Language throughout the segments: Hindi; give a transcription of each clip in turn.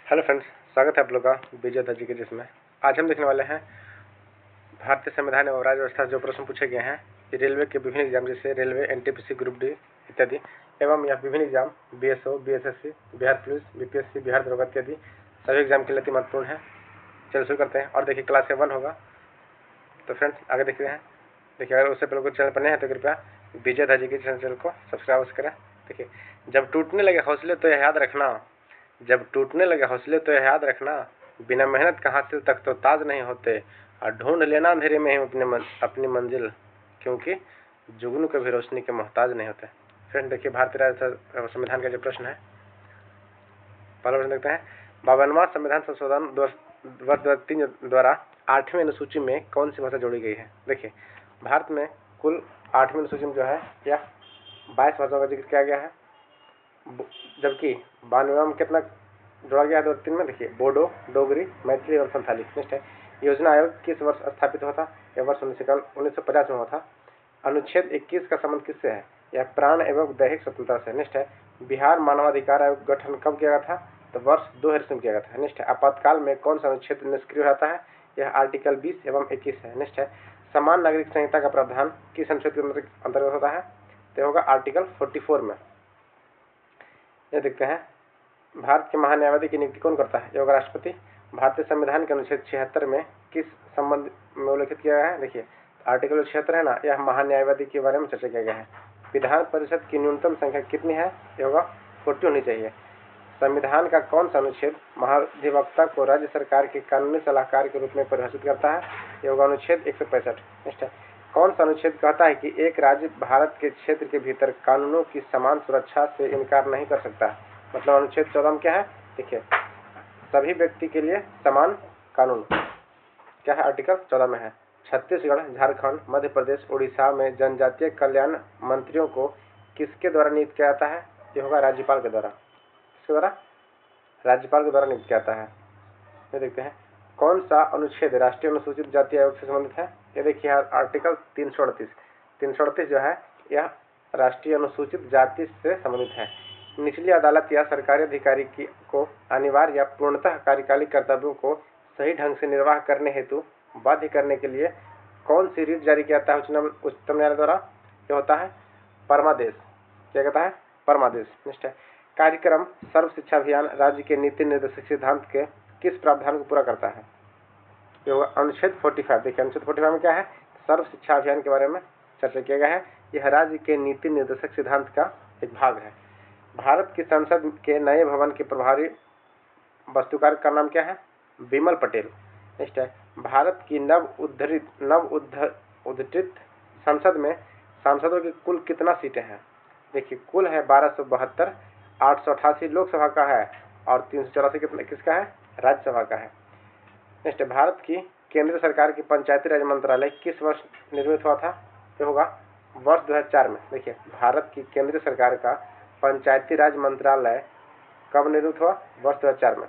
हेलो फ्रेंड्स, स्वागत है आप लोग का विजय दर्जी के जिसमें आज हम देखने वाले हैं भारतीय संविधान एवं राज्य व्यवस्था जो प्रश्न पूछे गए हैं कि रेलवे के विभिन्न एग्जाम जैसे रेलवे, एनटीपीसी, ग्रुप डी इत्यादि एवं यह विभिन्न exam BSO, BSSC, Bihar police, BPSC, Bihar दरोगा इत्यादि सभी एग्जाम के लिए अति महत्वपूर्ण है। चलिए शुरू करते हैं। और देखिए क्लास का 1 होगा। तो फ्रेंड्स आगे देखते हैं। देखिए अगर उससे पहले कुछ चैनल पर नए हैं तो कृपया विजय दर्जी के चैनल को सब्सक्राइब करें। देखिए जब टूटने लगे हौसले तो यह याद रखना, जब टूटने लगे हौसले तो यह याद रखना, बिना मेहनत का हासिल तक तो ताज नहीं होते, और ढूंढ लेना अंधेरे में ही अपनी मंजिल, क्योंकि जुगनू कभी रोशनी के मोहताज नहीं होते। फ्रेंड देखिए भारतीय राज्य संविधान का जो प्रश्न है, पहला प्रश्न देखते हैं। 52वां संविधान संशोधन वर्ष 2003 द्वारा 8वीं अनुसूची में कौन सी भाषा जोड़ी गई है? देखिए भारत में कुल 8वीं अनुसूची में जो है यह 22 भाषाओं का जिक्र किया गया है, जबकि 92वां में कितना जोड़ा गया है 2003 में? देखिए बोडो, डोगरी, मैथिली और संथाली। नेक्स्ट है, योजना आयोग किस वर्ष स्थापित हुआ था? यह वर्ष 1950 में हुआ था। अनुच्छेद 21 का संबंध किससे है? यह प्राण एवं दैहिक स्वतंत्रता से। नेक्स्ट है, बिहार मानवाधिकार आयोग गठन कब किया गया था? तो वर्ष 2000 में किया गया था। नेक्स्ट है, आपातकाल में कौन सा अनुच्छेद निष्क्रिय रहता है? यह आर्टिकल 20 एवं 21 है। नेक्स्ट है, समान नागरिक संहिता का प्रावधान किस अनुच्छेद के अंतर्गत होता है? तो होगा आर्टिकल 44 में। यह देखते हैं, भारत के महान्यायवादी की नियुक्ति कौन करता है? ये होगा राष्ट्रपति। भारतीय संविधान के अनुच्छेद 76 में किस संबंध में उल्लेखित किया गया है? देखिए आर्टिकल 76 है ना, यह महान्यायवादी के बारे में चर्चा किया गया है। विधान परिषद की न्यूनतम संख्या कितनी है? ये होगा 40 होनी चाहिए। संविधान का कौन सा अनुच्छेद महाधिवक्ता को राज्य सरकार के कानूनी सलाहकार के रूप में परिभाषित करता है? ये होगा अनुच्छेद 165। नेक्स्ट है, कौन सा अनुच्छेद कहता है कि एक राज्य भारत के क्षेत्र के भीतर कानूनों की समान सुरक्षा से इनकार नहीं कर सकता? मतलब अनुच्छेद 14 में क्या है? देखिए सभी व्यक्ति के लिए समान कानून क्या है? आर्टिकल 14 में है। छत्तीसगढ़, झारखंड, मध्य प्रदेश, उड़ीसा में जनजातीय कल्याण मंत्रियों को किसके द्वारा नियुक्त किया जाता है? ये होगा राज्यपाल के द्वारा। किसके द्वारा? राज्यपाल के द्वारा नियुक्त किया जाता है। ये देखते हैं, कौन सा अनुच्छेद राष्ट्रीय अनुसूचित जाति आयोग से संबंधित है? ये देखिए आर्टिकल 338 जो है यह राष्ट्रीय अनुसूचित जाति से संबंधित है। निचली अदालत या सरकारी अधिकारी को अनिवार्य या पूर्णतः कार्यकालिक कर्तव्यों को सही ढंग से निर्वाह करने हेतु बाध्य करने के लिए कौन सी रीत जारी किया जाता है उच्चतम न्यायालय द्वारा? यह होता है परमादेश। क्या कहता है? परमादेश। नेक्स्ट है, कार्यक्रम सर्व शिक्षा अभियान राज्य के नीति निर्देशक सिद्धांत के किस प्रावधान को पूरा करता है? यह होगा अनुच्छेद 45। देखिए अनुच्छेद 45 में क्या है? सर्व शिक्षा अभियान के बारे में चर्चा किया गया है। यह राज्य के नीति निर्देशक सिद्धांत का एक भाग है। भारत की संसद के नए भवन के प्रभारी वास्तुकार का नाम क्या है? विमल पटेल। नेक्स्ट है, भारत की नव उद्घटित संसद में सांसदों की कुल कितना सीटें हैं? देखिए कुल है 1272, 888 लोकसभा का है और 384 किसका है? राज्यसभा का है। नेक्स्ट है, भारत की केंद्र सरकार की पंचायती राज मंत्रालय किस वर्ष निर्मित हुआ था? ये होगा वर्ष 2004 में। देखिए भारत की केंद्र सरकार का पंचायती राज मंत्रालय कब निर्मित हुआ? वर्ष 2004 में।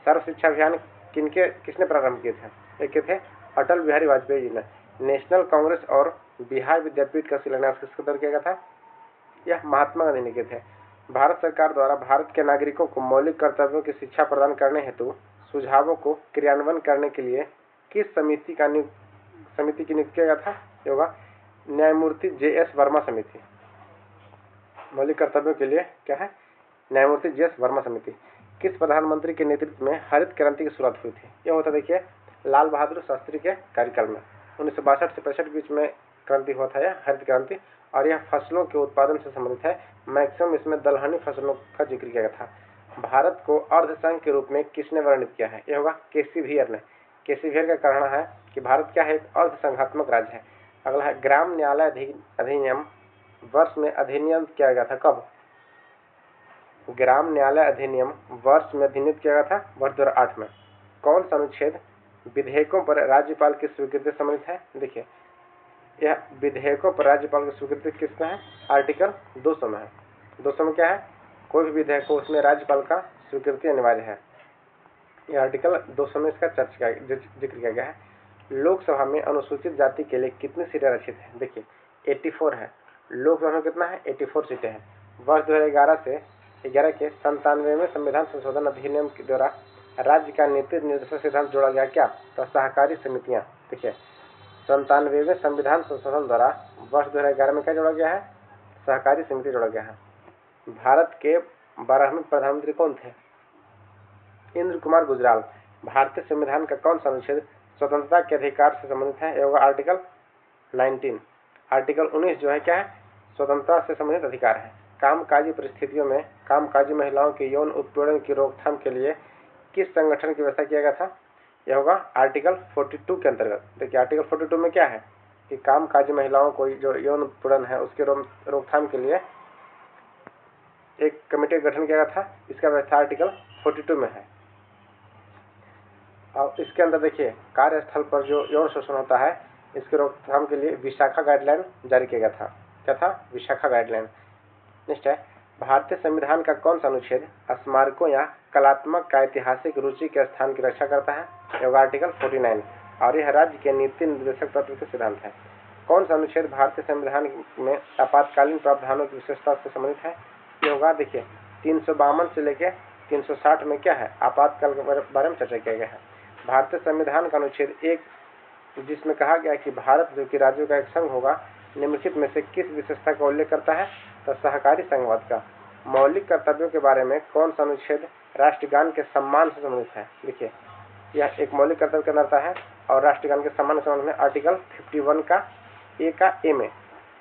सर्व शिक्षा अभियान किसने प्रारंभ किए थे? ये किए थे अटल बिहारी वाजपेयी जी ने। नेशनल कांग्रेस और बिहार विद्यापीठ का शिलान्यास किसके द्वारा किया गया था? यह महात्मा गांधी ने किए थे। भारत सरकार द्वारा भारत के नागरिकों को मौलिक कर्तव्यों की शिक्षा प्रदान करने हेतु सुझावों को क्रियान्वयन करने के लिए किस समिति की नियुक्ति किया गया था? ये होगा न्यायमूर्ति JS वर्मा समिति। मौलिक कर्तव्यों के लिए क्या है? न्यायमूर्ति JS वर्मा समिति। किस प्रधानमंत्री के नेतृत्व में हरित क्रांति की शुरुआत हुई थी? यह होता देखिए लाल बहादुर शास्त्री के कार्यकाल में 1962 से 65 बीच में क्रांति हुआ था यह हरित क्रांति, और यह फसलों के उत्पादन से संबंधित है। मैक्सिमम इसमें दलहनी फसलों का जिक्र किया गया था। भारत को अर्धसंघ के रूप में किसने वर्णित किया है? यह होगा केसी वियर ने। केसी वियर का कहना है कि भारत क्या है? एक अर्धसंघात्मक राज्य है। अगला है, ग्राम न्यायालय अधिनियम वर्ष में अधिनियम किया गया था कब? ग्राम न्यायालय अधिनियम वर्ष में अधिनियम किया गया था वर्ष 2008 में। कौन सा अनुच्छेद विधेयकों पर राज्यपाल की स्वीकृति संबंधित है? देखिए यह विधेयकों पर राज्यपाल की स्वीकृति किसमें है? आर्टिकल 200 में है। 200 में क्या है? कोई भी विधेयक हो उसमें राज्यपाल का स्वीकृति अनिवार्य है। यह आर्टिकल 200 में इसका जिक्र किया गया है। लोकसभा में अनुसूचित जाति के लिए कितनी सीटें आरक्षित है? देखिए 84 है। लोकसभा में कितना है? 84 सीटें हैं। वर्ष 2011 से 11 के 97वें संविधान संशोधन अधिनियम के द्वारा राज्य का नीति निर्देशक सिद्धांत जोड़ा गया क्या? तो सहकारी समितियां। देखिए 97वें संविधान संशोधन द्वारा वर्ष 2011 में क्या जोड़ा गया है? सहकारी समिति जोड़ा गया है। भारत के 12वें प्रधानमंत्री कौन थे? इंद्र कुमार गुजराल। भारतीय संविधान का कौन सा अनुच्छेद स्वतंत्रता के अधिकार से संबंधित है? यह होगा आर्टिकल 19। आर्टिकल 19 जो है क्या है? स्वतंत्रता से संबंधित अधिकार है। कामकाजी परिस्थितियों में कामकाजी महिलाओं के यौन उत्पीड़न की रोकथाम के लिए किस संगठन की व्यवस्था किया गया था? यह होगा आर्टिकल 42 के अंतर्गत। देखिए आर्टिकल 42 में क्या है कि कामकाजी महिलाओं को जो यौन उत्पीड़न है उसके रोकथाम के लिए एक कमेटी का गठन किया गया था। इसका व्यवस्था आर्टिकल 42 में है। और इसके अंदर देखिए कार्यस्थल पर जो यौन शोषण होता है इसके रोकथाम के लिए विशाखा गाइडलाइन जारी किया गया था। क्या था? विशाखा गाइडलाइन। नेक्स्ट है, भारतीय संविधान का कौन सा अनुच्छेद स्मारकों या कलात्मक का ऐतिहासिक रुचि के स्थान की रक्षा करता है? यह आर्टिकल 49 और यह राज्य के नीति निर्देशक तत्व के सिद्धांत है। कौन सा अनुच्छेद भारतीय संविधान में आपातकालीन प्रावधानों की विशेषता से संबंधित है? ये होगा देखिए 352 से लेकर 360 में क्या है? आपातकाल के बारे में चर्चा किया गया है। भारतीय संविधान का अनुच्छेद 1 जिसमें कहा गया कि भारत जो कि राज्यों का एक संघ होगा निम्नलिखित में से किस विशेषता का उल्लेख करता है? तो सहकारी संघवाद का। मौलिक कर्तव्यों के बारे में कौन सा अनुच्छेद राष्ट्रगान के सम्मान से संबंधित है? देखिए यह एक मौलिक कर्तव्य के अंदर है और राष्ट्रगान के सम्मान के संबंध में आर्टिकल 51 का ए में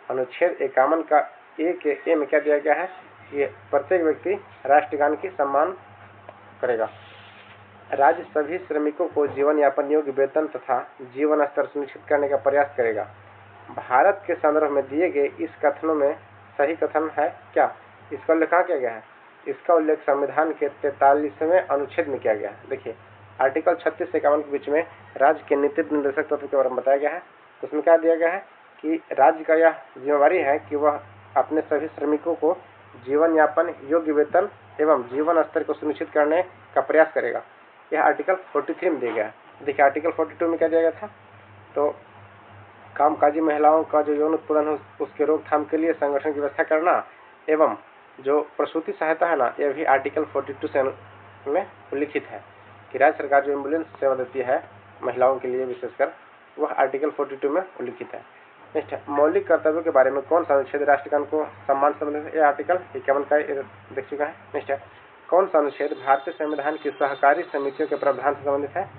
अनुच्छेद 51 का ए में क्या दिया गया है? ये प्रत्येक व्यक्ति राष्ट्रगान की सम्मान करेगा। राज्य सभी श्रमिकों को जीवन यापन योग्य वेतन तथा जीवन स्तर सुनिश्चित करने का प्रयास करेगा। भारत के संदर्भ में दिए गए इस कथनों में सही कथन है क्या? इसका उल्लेख कहाँ किया गया है? इसका उल्लेख संविधान के 43वें अनुच्छेद में किया गया है। देखिए आर्टिकल 36 से 51 के बीच में राज्य के नीति निर्देशक तत्व के बारे में बताया गया है। उसमें क्या दिया गया है कि राज्य का यह जिम्मेवारी है कि वह अपने सभी श्रमिकों को जीवन यापन योग्य वेतन एवं जीवन स्तर को सुनिश्चित करने का प्रयास करेगा। यह आर्टिकल 43 में दिया गया है। देखिए आर्टिकल 42 में क्या दिया गया था? तो कामकाजी महिलाओं का जो यौन उत्पीड़न है उसके रोकथाम के लिए संगठन की व्यवस्था करना एवं जो प्रसूति सहायता है ना, यह भी आर्टिकल 42 से में उल्लिखित है कि राज्य सरकार जो एम्बुलेंस सेवा देती है महिलाओं के लिए विशेषकर, वह आर्टिकल 42 में उल्लिखित है। नेक्स्ट है, मौलिक कर्तव्यों के बारे में कौन सा अनुच्छेद राष्ट्रगान को सम्मान संबंधित है? यह आर्टिकल 51 का देख चुका है। नेक्स्ट है, कौन सा अनुच्छेद भारतीय संविधान की सहकारी समितियों के प्रावधान से संबंधित है?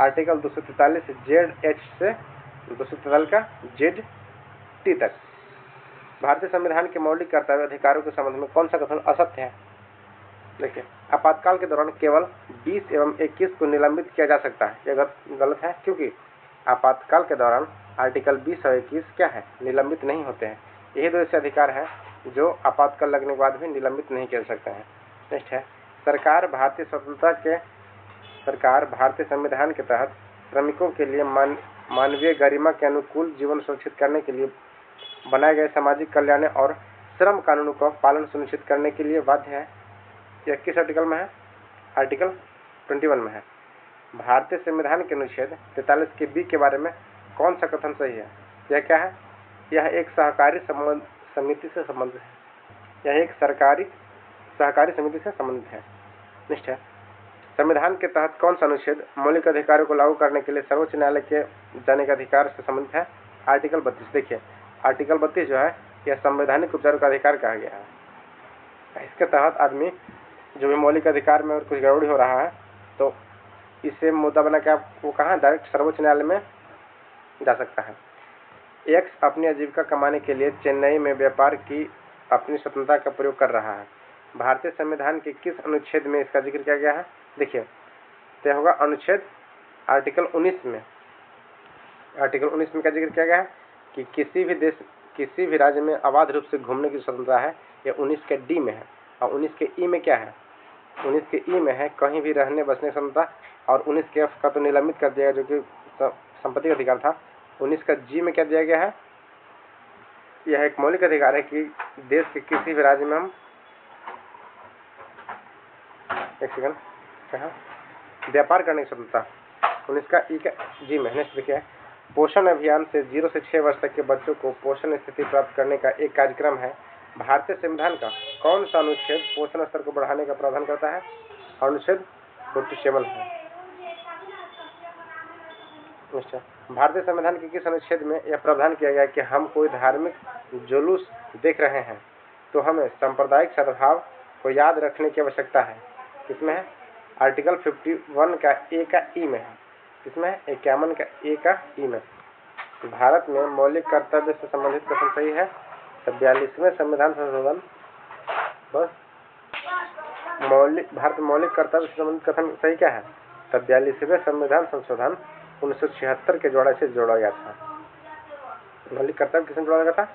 आर्टिकल 243 ZH से 243 का ZT तक। भारतीय संविधान के मौलिक कर्तव्य अधिकारों के संबंध में कौन सा कथन असत्य है? देखिए आपातकाल के दौरान केवल 20 एवं 21 को निलंबित किया जा सकता है। यह गलत है क्योंकि आपातकाल के दौरान आर्टिकल 20 और 21 क्या है? निलंबित नहीं होते हैं। यही दो ऐसे अधिकार है जो आपातकाल लगने के बाद भी निलंबित नहीं किया जा सकते हैं। नेक्स्ट है, सरकार भारतीय संविधान के तहत श्रमिकों के लिए मानवीय गरिमा के अनुकूल जीवन सुनिश्चित करने के लिए बनाए गए सामाजिक कल्याण और श्रम कानूनों का पालन सुनिश्चित करने के लिए बाध्य है। यह किस आर्टिकल में है? आर्टिकल 21 में है। भारतीय संविधान के अनुच्छेद 43 के बी के बारे में कौन सा कथन सही है? यह क्या है? यह एक सहकारी समिति से संबंधित है। यह एक सहकारी समिति से संबंधित है। निष्ठ है, संविधान के तहत कौन सा अनुच्छेद मौलिक अधिकारों को लागू करने के लिए सर्वोच्च न्यायालय के जाने का अधिकार से संबंधित है? आर्टिकल 32। देखिए आर्टिकल 32 जो है यह संवैधानिक उपचार का अधिकार कहा गया है। इसके तहत आदमी जो भी मौलिक अधिकार में और कुछ गड़बड़ी हो रहा है तो इसे मुद्दा बना के आप वो कहाँ डायरेक्ट सर्वोच्च न्यायालय में जा सकता है। एक्स अपनी आजीविका कमाने के लिए चेन्नई में व्यापार की अपनी स्वतंत्रता का प्रयोग कर रहा है। भारतीय संविधान के किस अनुच्छेद में इसका जिक्र किया गया है? देखिए तो होगा अनुच्छेद आर्टिकल 19 में। आर्टिकल 19 में क्या जिक्र किया गया है कि किसी भी राज्य में अबाध रूप से घूमने की स्वतंत्रता है। यह 19 के डी में है। और 19 के ई में क्या है? 19 के ई में है कहीं भी रहने बसने की स्वतंत्रता। और 19 के एफ का तो निलंबित कर दिया जो कि संपत्ति का अधिकार था। 19 का जी में क्या दिया गया है? यह एक मौलिक अधिकार है कि देश के किसी भी राज्य में हम व्यापार करने की स्वतंत्रता। 19 का ई का जी में। नेक्स्ट देखिए, पोषण अभियान से 0 से 6 वर्ष तक के बच्चों को पोषण स्थिति प्राप्त करने का एक कार्यक्रम है भारतीय संविधान का कौन सा अनुच्छेद पोषण स्तर को बढ़ाने का प्रावधान करता है? अनुच्छेद 47 है। भारतीय संविधान के किस अनुच्छेद में यह प्रावधान किया गया कि हम कोई धार्मिक जुलूस देख रहे हैं तो हमें सांप्रदायिक सद्भाव को याद रखने की आवश्यकता है? किसमें है? आर्टिकल 51 का ए का ई में है। किसमें है? 51 का ए का ई में। भारत में मौलिक कर्तव्य से संबंधित कथन सही है? 42वें संविधान संशोधन बस भारत मौलिक कर्तव्य से संबंधित कथन सही क्या है? 42वें संविधान संशोधन 1976 के जोड़ा से जोड़ा गया था। मौलिक कर्तव्य किसने जोड़ा गया था?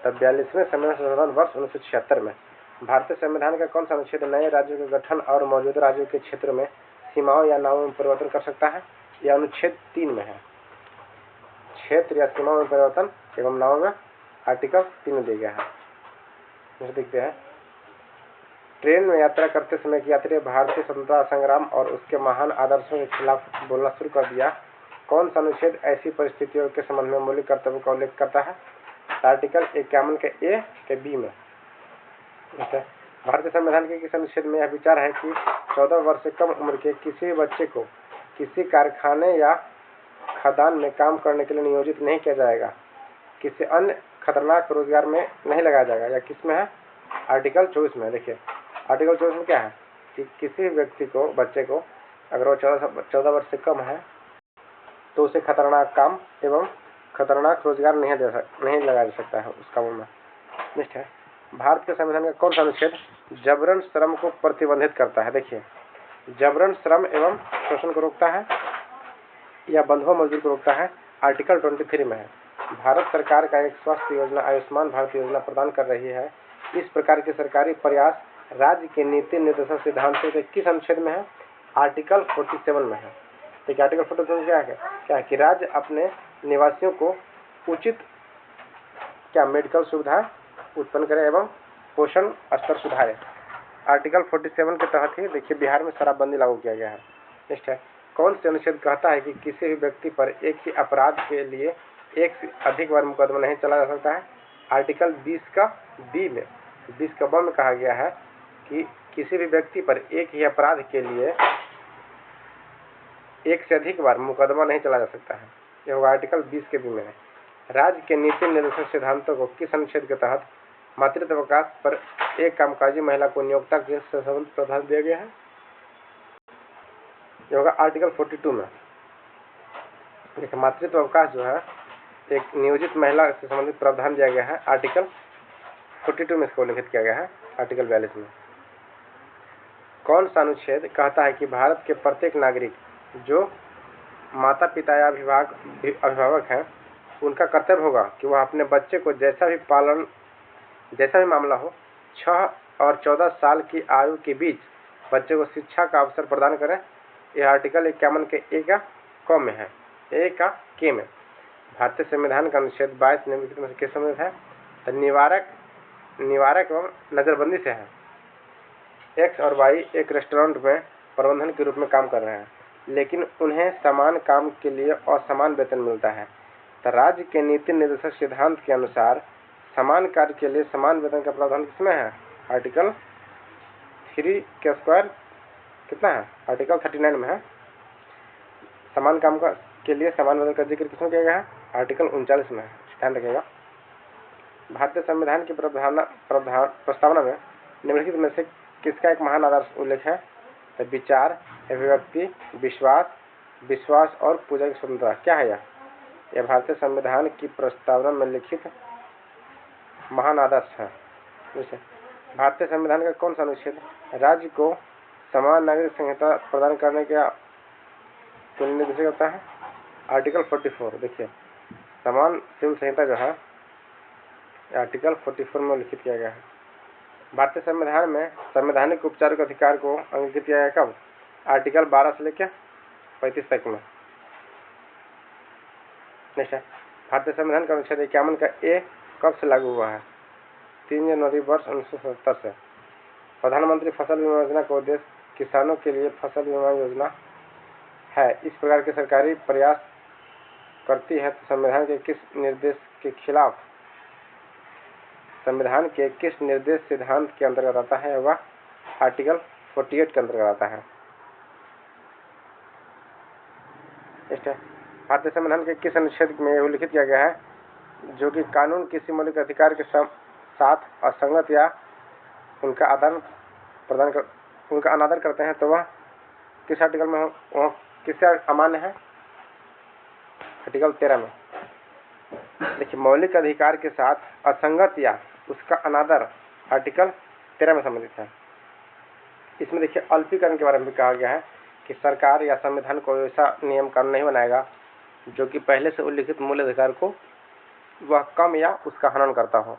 42वें संविधान संशोधन वर्ष 1976 में। भारतीय संविधान का कौन सा अनुच्छेद नए राज्यों के गठन और मौजूदा राज्यों के क्षेत्र में सीमाओं या नामों में परिवर्तन कर सकता है? यह अनुच्छेद 3 में है। क्षेत्र या सीमाओं में परिवर्तन एवं नामों में आर्टिकल 3 में दिया गया है। देखते हैं, ट्रेन में यात्रा करते समय एक यात्री भारतीय स्वतंत्रता संग्राम और उसके महान आदर्शों के खिलाफ बोलना शुरू कर दिया। कौन सा अनुच्छेद ऐसी परिस्थितियों के संबंध में मौलिक कर्तव्य का उल्लेख करता है? आर्टिकल 51 के ए के बी में। भारतीय संविधान के किस अनुच्छेद में यह विचार है कि 14 वर्ष से कम उम्र के किसी भी बच्चे को किसी कारखाने या खदान में काम करने के लिए नियोजित नहीं किया जाएगा, किसी अन्य खतरनाक रोजगार में नहीं लगाया जाएगा? या किसमें है? आर्टिकल 24 में। देखिए आर्टिकल 24 में क्या है कि किसी व्यक्ति को, बच्चे को, अगर वो 14 वर्ष से कम है तो उसे खतरनाक काम एवं खतरनाक रोजगार नहीं लगाया जा सकता है उस कामों में। नेक्स्ट है, भारत के संविधान का कौन सा अनुच्छेद जबरन श्रम को प्रतिबंधित करता है? देखिए, जबरन श्रम एवं शोषण को रोकता है या बंधुआ मजदूरी को रोकता है? आर्टिकल 23 में है। भारत सरकार का एक स्वास्थ्य योजना आयुष्मान भारत योजना प्रदान कर रही है। इस प्रकार के सरकारी प्रयास राज्य के नीति निर्देशन सिद्धांतों के किस अनुच्छेद में है? आर्टिकल 47 में है। देखिए आर्टिकल 47 क्या है कि राज्य अपने निवासियों को उचित मेडिकल सुविधा उत्पन्न करे एवं पोषण स्तर सुधारे। आर्टिकल 47 के तहत ही देखिए बिहार में शराबबंदी लागू किया गया है। नेक्स्ट है, कौन से अनुच्छेद कहता है कि किसी भी व्यक्ति पर एक ही अपराध के लिए एक से अधिक बार मुकदमा नहीं चला जा सकता है? आर्टिकल 20 का बी में, 20 का ब में कहा गया है कि किसी भी व्यक्ति पर एक ही अपराध के लिए एक से अधिक बार मुकदमा नहीं चला जा सकता है। यह होगा आर्टिकल 20 के बी में है। राज्य के नीति निर्देशन सिद्धांतों को किस अनुच्छेद के तहत मातृत्व अवकाश पर एक कामकाजी महिला को नियोक्ता के संबंध प्रावधान दिया गया है? यह होगा आर्टिकल 42 में। देखिए मातृत्व अवकाश जो है एक नियोजित महिला से संबंधित प्रावधान दिया गया है। आर्टिकल 42 में इसको उल्लेखित किया गया है। आर्टिकल 42 में कौन सा अनुच्छेद कहता है कि भारत के प्रत्येक नागरिक जो माता पिता या अभिभावक हैं उनका कर्तव्य होगा कि वह अपने बच्चे को जैसा भी मामला हो 6 और 14 साल की आयु के बीच बच्चे को शिक्षा का अवसर प्रदान करें? यह आर्टिकल 51 के ए का क में है, ए का के में। भारतीय संविधान का अनुच्छेद 22 निम्नलिखित में से किस संबंधित है? तो निवारक एवं नजरबंदी से है। एक्स और वाई एक रेस्टोरेंट में प्रबंधन के रूप में काम कर रहे हैं, लेकिन उन्हें समान काम के लिए असमान वेतन मिलता है। तो राज्य के नीति निर्देशक सिद्धांत के अनुसार समान कार्य के लिए समान वेतन का प्रावधान किसमें है? आर्टिकल 3 के स्क्वायर कितना है? आर्टिकल 39 में है। समान काम के लिए समान वेतन का जिक्र किसमें किया गया है? आर्टिकल 39 में है। ध्यान रखिएगा। भारतीय संविधान की प्रस्तावना में निम्नलिखित में से किसका एक महान आदर्श उल्लेख है? तो विचार, अभिव्यक्ति, विश्वास और पूजा की स्वतंत्रता। क्या है यह भारतीय संविधान की प्रस्तावना में लिखित महान आदर्श है। जैसे भारतीय संविधान का कौन सा अनुच्छेद राज्य को समान नागरिक संहिता प्रदान करने का निर्देश करता है? आर्टिकल 44। देखिए समान सिविल संहिता जो है आर्टिकल 44 में लिखित किया गया है। भारतीय संविधान में संवैधानिक उपचार के अधिकार को अंगीकृत किया गया कब? आर्टिकल 12 से लेकर 35 तक में। भारतीय संविधान का अनुच्छेद 51 का ए कब से लागू हुआ है? 3 जनवरी वर्ष 1970 से। प्रधानमंत्री फसल बीमा योजना का उद्देश्य किसानों के लिए फसल बीमा योजना है। इस प्रकार के सरकारी प्रयास करती है तो संविधान के किस निर्देश के खिलाफ संविधान के किस निर्देश सिद्धांत के अंतर्गत आता है? वह आर्टिकल 48 के अंतर्गत आता है। भारतीय संविधान के किस अनुच्छेद में उल्लिखित किया गया है जो कि कानून किसी मौलिक अधिकार के साथ असंगत या उनका अनादर करते हैं तो वह किस आर्टिकल में हो, किससे अमान्य है? आर्टिकल 13 में। देखिए, मौलिक अधिकार के साथ असंगत या उसका अनादर आर्टिकल 13 में संबंधित है। इसमें देखिए अल्पीकरण के बारे में भी कहा गया है कि सरकार या संविधान को ऐसा नियम कानून नहीं बनाएगा जो कि पहले से उल्लिखित मूल अधिकार को वह कम या उसका हनन करता हो।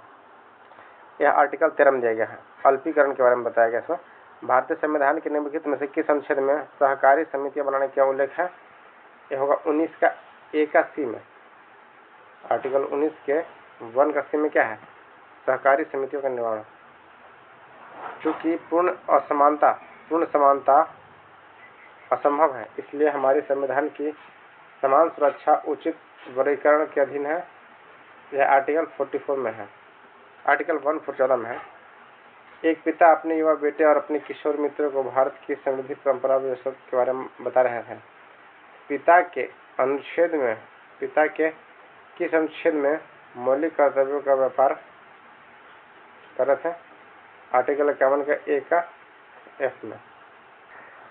यह आर्टिकल 13 में दिया गया है। अल्पीकरण के बारे में बताया गया इसमें। भारतीय संविधान के निम्नलिखित में से किस अनुच्छेद में सहकारी समितियां बनाने का उल्लेख है? यह होगा 19 का ए का सी में। आर्टिकल 19 के 1 का सी में क्या है? सहकारी समितियों का निर्माण। चूंकि पूर्ण समानता असंभव है, इसलिए हमारे संविधान की समान सुरक्षा उचित वर्गीकरण के अधीन है। यह आर्टिकल 44 में है। आर्टिकल 114 में है। एक पिता अपने युवा बेटे और अपने किशोर मित्रों को भारत की समृद्ध परंपरा विरासत के बारे में बता रहे हैं। पिता के किस अनुच्छेद में मौलिक कर्तव्यों का व्यापार कर रहे थे? आर्टिकल 51 का ए का एफ में।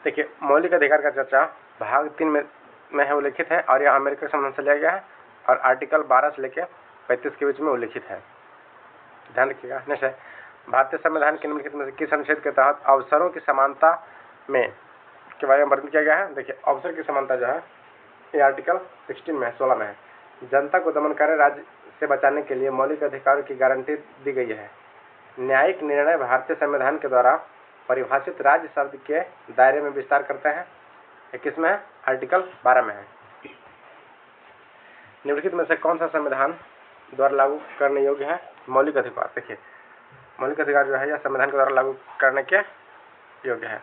देखिए, मौलिक अधिकार का चर्चा भाग 3 में है उल्लिखित है और यह अमेरिका संविधान से लिया गया है और आर्टिकल 12 से लेकर 35 के बीच में उल्लिखित है। ध्यान रखिएगा। नेक्स्ट है, भारतीय संविधान के निम्नलिखित में से किस अनुच्छेद के तहत अवसरों की समानता में के बारे में वर्णन किया गया है? देखिए, अवसर की समानता जो है ये आर्टिकल 16 में 16 में है। जनता को दमनकारी राज्य से बचाने के लिए मौलिक अधिकारों की गारंटी दी गई है। न्यायिक निर्णय भारतीय संविधान के द्वारा परिभाषित राज्य शब्द के दायरे में विस्तार करते हैं। किसमें है? आर्टिकल 12 में है। निम्नलिखित में से कौन सा संविधान द्वारा लागू करने योग्य है? मौलिक अधिकार। देखिए, मौलिक अधिकार जो है यह संविधान के द्वारा लागू करने के योग्य है।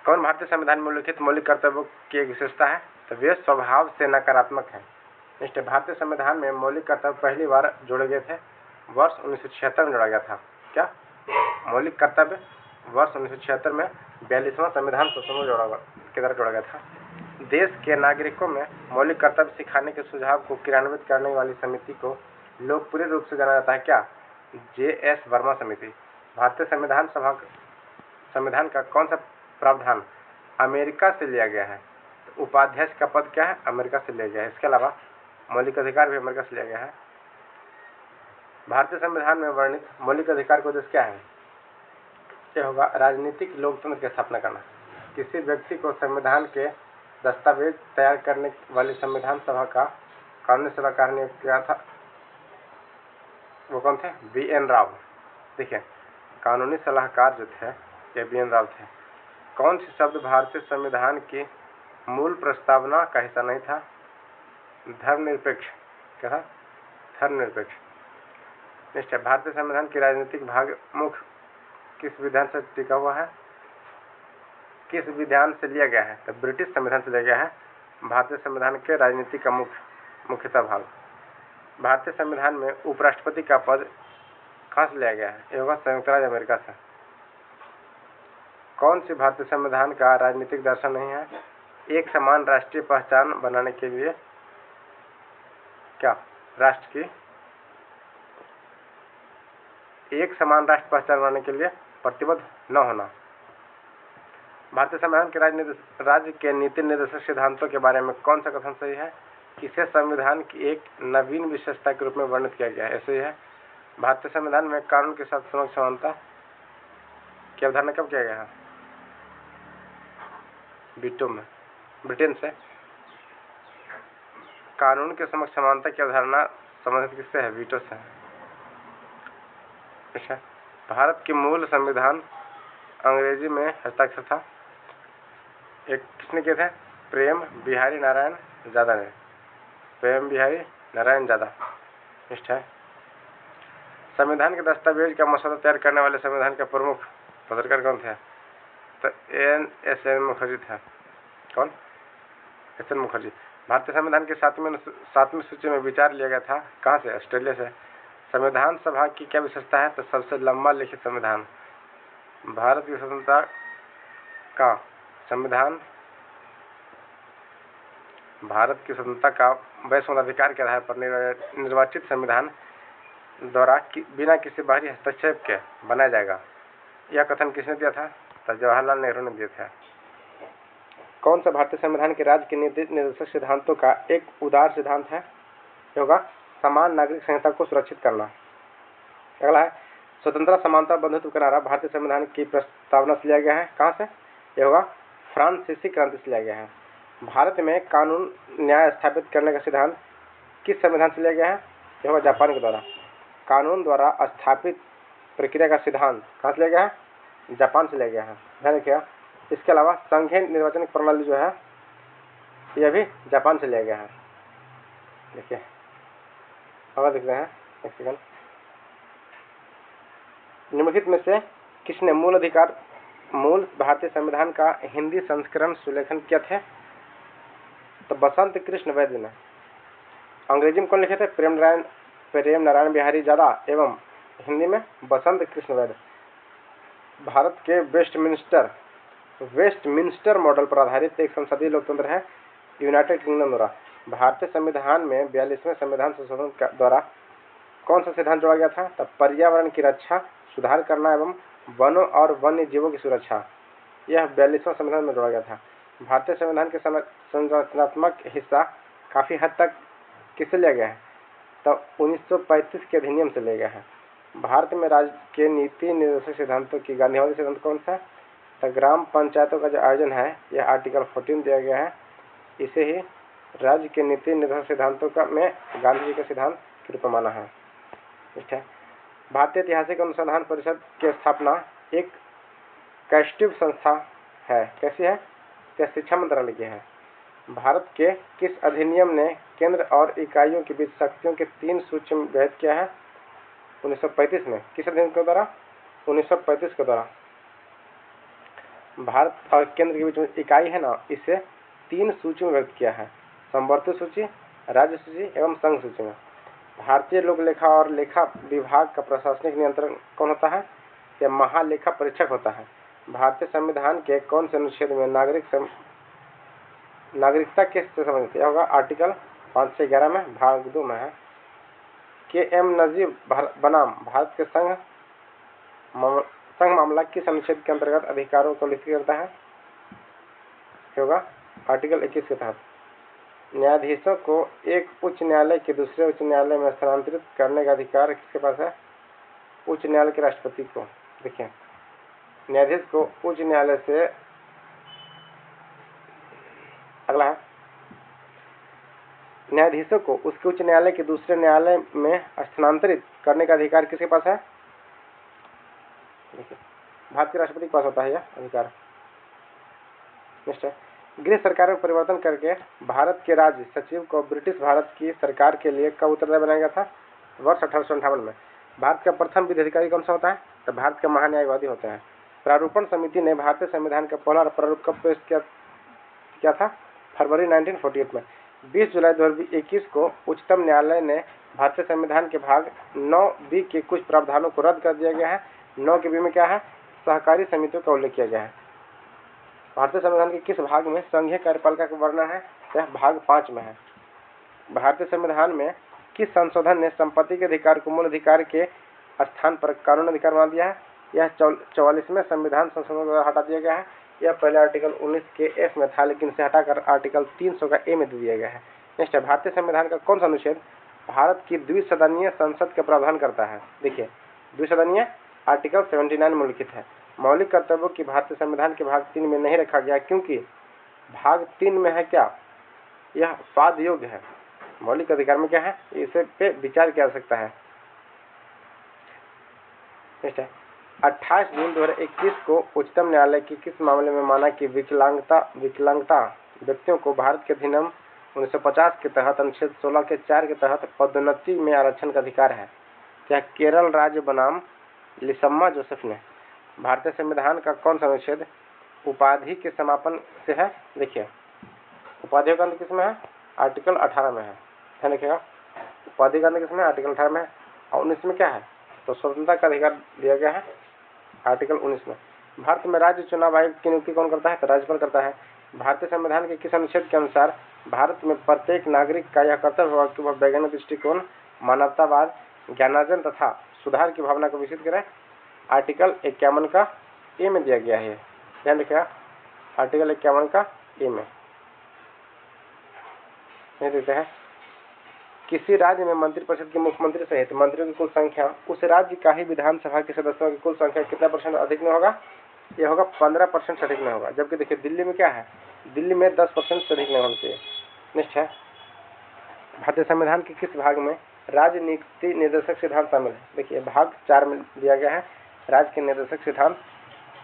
कौन भारतीय संविधान में उल्लिखित मौलिक कर्तव्यों की एक विशेषता है? तो वे स्वभाव से नकारात्मक है। नेक्स्ट, भारतीय संविधान में मौलिक कर्तव्य पहली बार जोड़े गए थे वर्ष 1976 में जोड़ा गया था। क्या? मौलिक कर्तव्य वर्ष 1976 में 42वां संविधान संशोधन के द्वारा जोड़ा गया था। देश के नागरिकों में मौलिक कर्तव्य सिखाने के सुझाव को क्रियान्वित करने वाली समिति को लोकप्रिय रूप से जाना जाता है। क्या? JS वर्मा समिति। भारतीय संविधान का कौन सा प्रावधान अमेरिका से लिया गया है? तो उपाध्यक्ष का पद क्या है? अमेरिका से लिया गया है। इसके अलावा मौलिक अधिकार भी अमेरिका से लिया गया है। भारतीय संविधान में वर्णित मौलिक अधिकार का उद्देश्य क्या है? यह होगा राजनीतिक लोकतंत्र की स्थापना करना। किसी व्यक्ति को संविधान के दस्तावेज तैयार करने वाली संविधान सभा का कानूनी सलाहकार नियुक्त किया था। वो कौन थे? BN राव। देखिए, कानूनी सलाहकार जो थे ये BN राव थे। कौन सी शब्द भारतीय संविधान की मूल प्रस्तावना का हिस्सा नहीं था? धर्मनिरपेक्ष। क्या था? धर्मनिरपेक्ष। नेक्स्ट है, भारतीय संविधान की राजनीतिक भाग मुख्य किस विधान से टिका हुआ है? किस विधान से लिया गया है? तो ब्रिटिश संविधान से लिया गया है भारतीय संविधान के राजनीति का मुख्यतः भाग। भारतीय संविधान में उपराष्ट्रपति का पद कहाँ से लिया गया है? ये होगा संयुक्त राज्य अमेरिका से। कौन सी भारतीय संविधान का राजनीतिक दर्शन नहीं है? एक समान राष्ट्रीय पहचान बनाने के लिए क्या? राष्ट्र की एक समान राष्ट्र पहचान बनाने के लिए प्रतिबद्ध न होना। भारतीय संविधान के राज्य के नीति निर्देशक सिद्धांतों के बारे में कौन सा कथन सही है? इसे संविधान की एक नवीन विशेषता के रूप में वर्णित किया गया है। ऐसे ही है, भारतीय संविधान में कानून के साथ समक्ष समानता की अवधारणा कब किया गया है? वीटो में, ब्रिटेन से। कानून के समक्ष समानता की अवधारणा संबंधित किससे है? वीटो से। अच्छा, भारत की मूल संविधान अंग्रेजी में हस्ताक्षर था। एक किसने किए थे? प्रेम बिहारी नारायण ज़्यादा ने। प्रेम बिहारी नारायण ज़्यादा। नेक्स्ट है, संविधान के दस्तावेज का मसौदा तैयार करने वाले संविधान के प्रमुख पत्रकार कौन थे? तो NSN मुखर्जी था। कौन? SN मुखर्जी। भारतीय संविधान के सातवीं सूची में विचार लिया गया था कहाँ से? ऑस्ट्रेलिया से। संविधान सभा की क्या विशेषता है? तो सबसे लंबा लिखित संविधान। भारत की स्वतंत्रता का संविधान भारत की स्वतंत्रता का वैश्विक अधिकार के आधार पर निर्वाचित संविधान द्वारा बिना किसी बाहरी हस्तक्षेप के बनाया जाएगा। यह कथन किसने दिया था? तो जवाहरलाल नेहरू ने दिया था। कौन सा भारतीय संविधान के राज्य के निर्देशक सिद्धांतों का एक उदार सिद्धांत है? होगा समान नागरिक संहिता को सुरक्षित करना। अगला है स्वतंत्रता, समानता, बंधुत्व का नारा भारतीय संविधान की प्रस्तावना से लिया गया है। कहाँ से? यह होगा फ्रांसीसी क्रांति से लिया गया है। भारत में कानून न्याय स्थापित करने का सिद्धांत किस संविधान से लिया गया है? यह होगा जापान के द्वारा। कानून द्वारा स्थापित प्रक्रिया का सिद्धांत कहाँ से लिया गया है? जापान से लिया गया है, ध्यान रखिएगा। इसके अलावा संघीय निर्वाचन प्रणाली जो है यह भी जापान से लिया गया है। देखिए और देख रहे हैं एक सेकंड। निम्नलिखित में से किसने मूल भारतीय संविधान का हिंदी संस्करण सुलेखन किया थे? तो बसंत कृष्ण वैद्य ने। अंग्रेजी में कौन लिखे थे? प्रेम नारायण बिहारी ज़ादा एवं हिंदी में बसंत कृष्ण वैद्य। भारत के वेस्टमिंस्टर मॉडल पर आधारित एक संसदीय लोकतंत्र है यूनाइटेड किंगडम द्वारा। भारतीय संविधान में 42वें संविधान संशोधन द्वारा कौन सा सिद्धांत जोड़ा गया था? तब पर्यावरण की रक्षा, सुधार करना एवं वनों और वन्य जीवों की सुरक्षा, यह 42वां संविधान में जोड़ा गया था। भारतीय संविधान के संरचनात्मक हिस्सा काफ़ी हद तक किससे लिया गया है? तो 1935 के अधिनियम से लिया गया है। भारत में राज्य के नीति निर्देशक सिद्धांतों की गांधीवादी सिद्धांत कौन सा है? तो ग्राम पंचायतों का जो आयोजन है यह आर्टिकल 14 दिया गया है। इसे ही राज्य के नीति निर्देशक सिद्धांतों का में गांधी जी के सिद्धांत के रूप में माना है। ठीक है। भारतीय ऐतिहासिक अनुसंधान परिषद की स्थापना एक कैस्टिव संस्था है। कैसी है? क्या शिक्षा मंत्रालय की है। भारत के किस अधिनियम ने केंद्र और इकाइयों के बीच शक्तियों के 3 सूची में भेद किया है? 1935 में। किस अधिनियम के द्वारा? 1935 के द्वारा। भारत और केंद्र के बीच में इकाई है ना, इसे 3 सूची में व्यक्त किया है, समवर्ती सूची, राज्य सूची एवं संघ सूची में। भारतीय लोक लेखा और लेखा विभाग का प्रशासनिक नियंत्रण कौन होता है? यह महालेखा परीक्षक होता है। भारतीय संविधान के कौन से अनुच्छेद में नागरिकता किससे संबंधित है? होगा आर्टिकल 5 से 11 में भाग 2 में है। के.एम. नजीब बनाम भारत के संघ मामला किस अनुच्छेद के अंतर्गत अधिकारों को लिखित करता है? होगा आर्टिकल 21 के तहत। न्यायाधीशों को एक उच्च न्यायालय के दूसरे उच्च न्यायालय में स्थानांतरित करने का अधिकार किसके पास है? उच्च न्यायालय के राष्ट्रपति को। देखिए न्यायाधीश को उच्च न्यायालय से, अगला है न्यायाधीशों को उसके उच्च न्यायालय के दूसरे न्यायालय में स्थानांतरित करने का अधिकार किसके पास है? देखिए भारत के राष्ट्रपति के पास होता है यह अधिकार। निश्चय गृह सरकार में परिवर्तन करके भारत के राज्य सचिव को ब्रिटिश भारत की सरकार के लिए कब उत्तरदायी बनाया गया था? वर्ष 1858 में। भारत का प्रथम विधि अधिकारी कौन सा होता है? तो भारत के महान्यायवादी होते हैं। प्रारूपण समिति ने भारतीय संविधान का पहला प्रारूप कब पेश किया था? फरवरी 1948 में। 20 जुलाई 2021 को उच्चतम न्यायालय ने भारतीय संविधान के भाग 9B के कुछ प्रावधानों को रद्द कर दिया गया है। 9B में क्या है? सहकारी समितियों का उल्लेख किया गया है। भारतीय संविधान के किस भाग में संघीय कार्यपालिका का वर्णन है? यह भाग 5 में है। भारतीय संविधान में किस संशोधन ने संपत्ति के अधिकार को मूल अधिकार के स्थान पर कानून अधिकार बना दिया है? यह 44वें संविधान संशोधन द्वारा हटा दिया गया है। यह पहले आर्टिकल 19 के F में था, लेकिन इसे हटाकर आर्टिकल 300 का A में दे दिया गया है। नेक्स्ट है भारतीय संविधान का कौन सा अनुच्छेद भारत की द्विसदनीय संसद का प्रावधान करता है? देखिए द्विसदनीय आर्टिकल 79 में लिखित है। मौलिक कर्तव्यों की भारतीय संविधान के भाग 3 में नहीं रखा गया, क्योंकि भाग 3 में है क्या? यह वाद योग्य है। मौलिक अधिकार में क्या है? इसे पे विचार किया जा सकता है। नेक्स्ट है 28 जून 2021 को उच्चतम न्यायालय की किस मामले में माना कि विकलांगता व्यक्तियों को भारत के अधिनियम 1950 के तहत अनुच्छेद 16 के 4 के तहत पदोन्नति में आरक्षण का अधिकार है? क्या केरल राज्य बनाम लिसम्मा जोसेफ ने। भारतीय संविधान का कौन सा अनुच्छेद उपाधि के समापन से है? देखिए उपाधियों का अंत किसमें है? आर्टिकल 18 में है। ध्यान रखिएगा उपाधि का अंत किसमें? आर्टिकल 18 में है। और 19 में क्या है, तो स्वतंत्रता का अधिकार दिया गया है आर्टिकल 19 में। भारत में राज्य चुनाव आयोग की नियुक्ति कौन करता है, तो राज्यपाल करता है। भारतीय संविधान के किस अनुच्छेद के अनुसार भारत में प्रत्येक नागरिक का यह कर्तव्य होगा कि वह वैज्ञानिक दृष्टिकोण, मानवतावाद, ज्ञानार्जन तथा सुधार की भावना को विकसित करें? आर्टिकल 51 का ए में दिया गया है, ध्यान रखिएगा, आर्टिकल 51 का ए में देते हैं, किसी राज्य में मंत्रिपरिषद के मुख्यमंत्री सहित मंत्रियों की कुल संख्या उस राज्य का ही विधानसभा के सदस्यों की कुल संख्या कितना % अधिक में होगा, यह होगा 15% से अधिक में होगा। जबकि देखिए दिल्ली में क्या है, दिल्ली में 10% से अधिक नहीं होना चाहिए। निश्चय है। भारतीय संविधान के किस भाग में राज्य नीति निर्देशक सिद्धांत शामिल है? देखिए भाग 4 में दिया गया है, राज्य के निर्देशक सिद्धांत,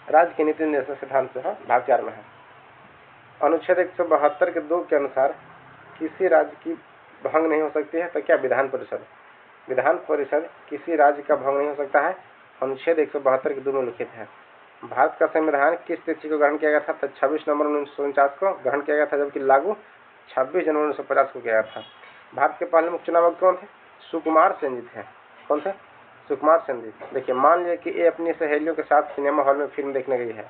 राज्य के नीति निर्देशक सिद्धांत जो है भाग 4 में है। अनुच्छेद 172 के 2 के अनुसार किसी राज्य की भंग नहीं हो सकती है, तो क्या विधान परिषद, विधान परिषद किसी राज्य का भंग नहीं हो सकता है, अनुच्छेद 172 के 2 में लिखित है। भारत का संविधान किस तिथि को ग्रहण किया गया था, तो 26 नवंबर 1949 को ग्रहण किया गया था, जबकि लागू 26 जनवरी 1950 को किया गया था। भारत के पहले मुख्य चुनाव कौन थे, सुकुमार सेन जी थे। कौन थे, सुकुमार सेन जी। देखिए मान लिया कि ये अपनी सहेलियों के साथ सिनेमा हॉल में फिल्म देखने गई है,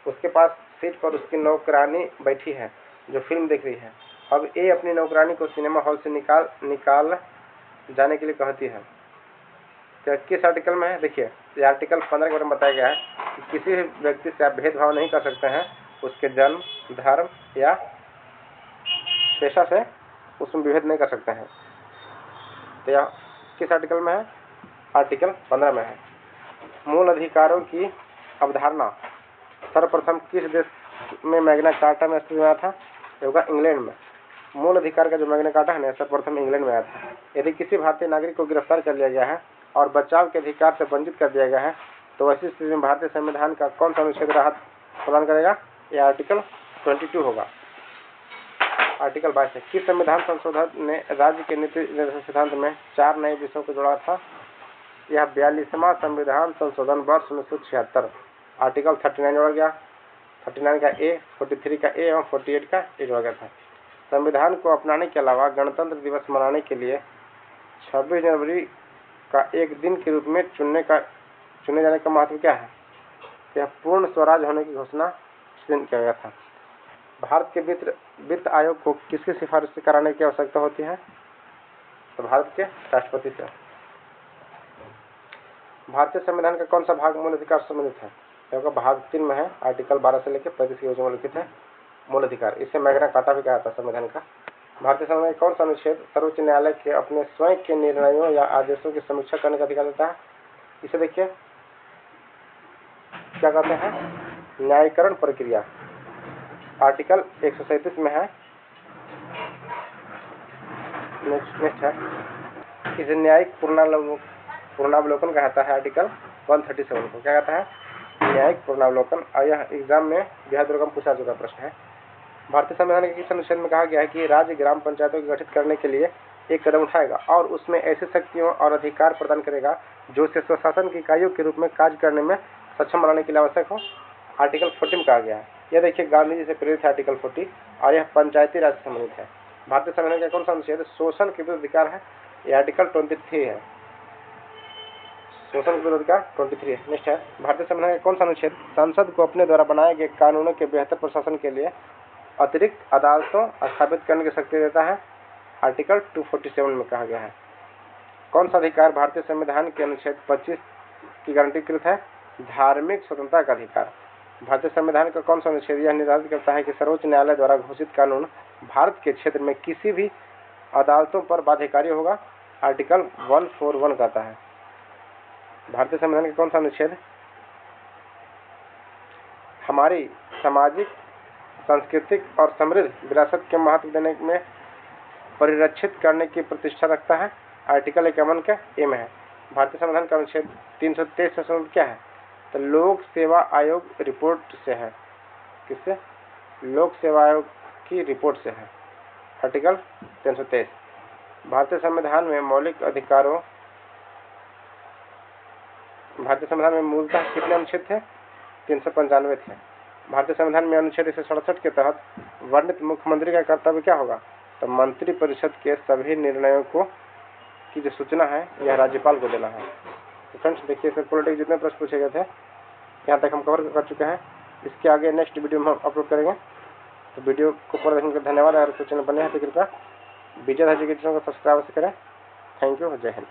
उसके पास सीट पर उसकी नौकरानी बैठी है जो फिल्म देख रही है। अब ये अपनी नौकरानी को सिनेमा हॉल से निकाल जाने के लिए कहती है, तो किस आर्टिकल में है? देखिए ये आर्टिकल 15 के बारे में बताया गया है कि किसी भी व्यक्ति से आप भेदभाव नहीं कर सकते हैं, उसके जन्म, धर्म या पेशा से उसमें विभेद नहीं कर सकते हैं। तो यह किस आर्टिकल में है, आर्टिकल 15 में है। मूल अधिकारों की अवधारणा सर्वप्रथम किस देश में मैग्ना कार्टा में अस्तित्व में आया था, ये होगा इंग्लैंड में। मूल अधिकार का जो मैग्ना कार्टा है ना, सर्वप्रथम इंग्लैंड में आया था। यदि किसी भारतीय नागरिक को गिरफ्तार कर लिया गया है और बचाव के अधिकार से वंचित कर दिया गया है, तो ऐसी स्थिति में भारतीय संविधान का कौन सा अनुच्छेद राहत प्रदान करेगा, ये आर्टिकल 22 होगा। आर्टिकल 22 है, किस संविधान संशोधन ने राज्य के नीति निर्देशक सिद्धांत में 4 नए विषयों को जोड़ा था, यह 42वां संविधान संशोधन वर्ष 1976, आर्टिकल 39 जोड़ा गया, 39 का ए, 43 का ए एवं 48 का ए जोड़ा गया था। संविधान को अपनाने के अलावा गणतंत्र दिवस मनाने के लिए 26 जनवरी का एक दिन के रूप में चुने जाने का महत्व क्या है, यह पूर्ण स्वराज होने की घोषणा इस दिन किया गया था। भारत के वित्त आयोग को किसकी सिफारिश कराने की आवश्यकता होती है, तो भारत के राष्ट्रपति से। भारतीय संविधान का कौन सा भाग मूल अधिकार से संबंधित है, क्योंकि भाग 3 में है, आर्टिकल 12 से लेकर 35 की योजना में लिखित है मूल अधिकार। इसे मैग्ना कार्टा भी कहा था संविधान का। भारतीय संविधान का कौन सा अनुच्छेद सर्वोच्च न्यायालय के अपने स्वयं के निर्णयों या आदेशों की समीक्षा करने का अधिकार देता है, इसे देखिए क्या कहते हैं, न्यायीकरण प्रक्रिया, आर्टिकल 137 में है। नेक्स्ट है, इसे न्यायिक पूर्णावलोकन कहता है, आर्टिकल 137 को क्या कहता है, न्यायिक पूर्णावलोकन। और यह एग्जाम में बिहार दुर्गम पूछा चुका प्रश्न है। भारतीय संविधान के किस अनुच्छेद में कहा गया है कि राज्य ग्राम पंचायतों को गठित करने के लिए एक कदम उठाएगा और उसमें ऐसी शक्तियों और अधिकार प्रदान करेगा जो उसे स्वशासन की इकाइयों के रूप में कार्य करने में सक्षम बनाने के लिए आवश्यक हो, आर्टिकल 40 में कहा गया है। यह देखिए गांधी जी से प्रेरित है आर्टिकल 40, और यह पंचायती राज से संबंधित है। भारतीय संविधान का कौन सा अनुच्छेद शोषण के विरुद्ध अधिकार है, यह आर्टिकल 23 है, शोषण के विरुद्ध का 23 है। नेक्स्ट है, भारतीय संविधान का कौन सा अनुच्छेद संसद को अपने द्वारा बनाए गए कानूनों के बेहतर प्रशासन के लिए अतिरिक्त अदालतों स्थापित करने की शक्ति देता है, आर्टिकल 247 में कहा गया है। कौन सा अधिकार भारतीय संविधान के अनुच्छेद 25 की गारंटीकृत है, धार्मिक स्वतंत्रता का अधिकार। भारतीय संविधान का कौन सा अनुच्छेद यह निर्धारित करता है कि सर्वोच्च न्यायालय द्वारा घोषित कानून भारत के क्षेत्र में किसी भी अदालतों पर बाध्यकारी होगा, आर्टिकल 141 कहता है। भारतीय संविधान का कौन सा अनुच्छेद हमारी सामाजिक, सांस्कृतिक और समृद्ध विरासत के महत्व देने में परिरक्षित करने की प्रतिष्ठा रखता है, आर्टिकल 51 का ए में है। भारतीय संविधान का अनुच्छेद 323 से संबंधित क्या है, तो लोक सेवा आयोग रिपोर्ट से है। किससे, लोक सेवा आयोग की रिपोर्ट से है, आर्टिकल 323। भारतीय संविधान में मौलिक अधिकारों, भारतीय संविधान में मूलतः कितने अनुच्छेद थे, 395 थे। भारतीय संविधान में अनुच्छेद 167 के तहत वर्णित मुख्यमंत्री का कर्तव्य क्या होगा, तो मंत्रिपरिषद के सभी निर्णयों को की जो सूचना है यह राज्यपाल को देना है। तो फ्रेंड्स देखिए, इसमें पॉलिटिक्स जितने प्रश्न पूछे गए थे यहाँ तक हम कवर कर चुके हैं। इसके आगे नेक्स्ट वीडियो में हम अपलोड करेंगे। तो वीडियो को पूरा देखने के लिए धन्यवाद। अगर चैनल बने हैं तो कृपया विजय एजुकेशन को सब्सक्राइब करें। थैंक यू, जय हिंद।